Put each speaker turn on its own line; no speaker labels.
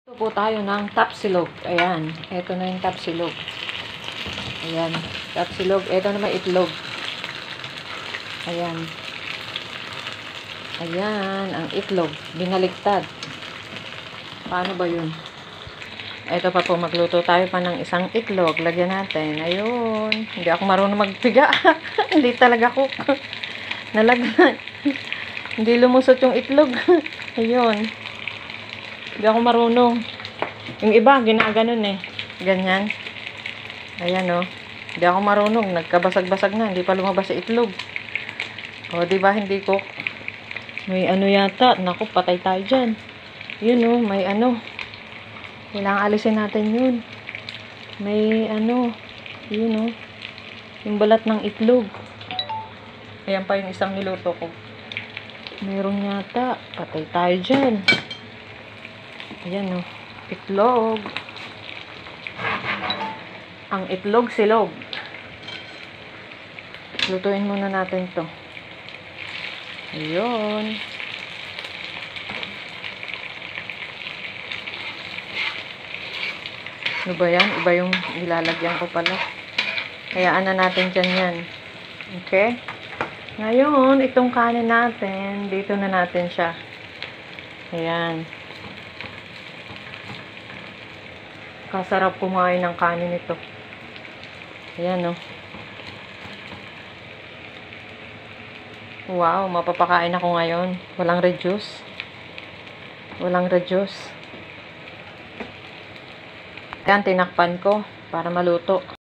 Ito po tayo ng tapsilog. Ayan. Ito na yung tapsilog. Ayan. Tapsilog. Ito naman itlog. Ayan. Ayan. Ang itlog. Binaliktad. Paano ba yun? Ito pa po. Magluto tayo pa ng isang itlog. Lagyan natin. Ayun. Hindi ako marunong magpiga. Hindi talaga cook. Nalagyan. Hindi lumusot yung itlog. Ayun. Hindi ako marunong. Yung iba, ginaganon eh. Ganyan. Ayan o. Hindi ako marunong. Nagkabasag-basag na. Hindi pa lumabas sa itlog. O, diba hindi ko. May ano yata. Naku, patay tayo dyan. Yun o, may ano. Kailangan alisin natin yun. May ano. Yun o. Yung balat ng itlog. Ayan pa yung isang niluto ko. Meron yata. Patay tayo dyan. Ayan o. Itlog. Ang itlog silog. Lutuin muna natin to. Ayun. Ano ba yan? Iba yung ilalagyan ko pala. Hayaan na natin dyan yan. Okay? Ngayon, itong kanin natin, dito na natin siya. Ayan. Kasarap kumain ng kanin ito. Ayan o. Wow, mapapakain ako ngayon. Walang reduce. Walang reduce. Ayan, tinakpan ko para maluto.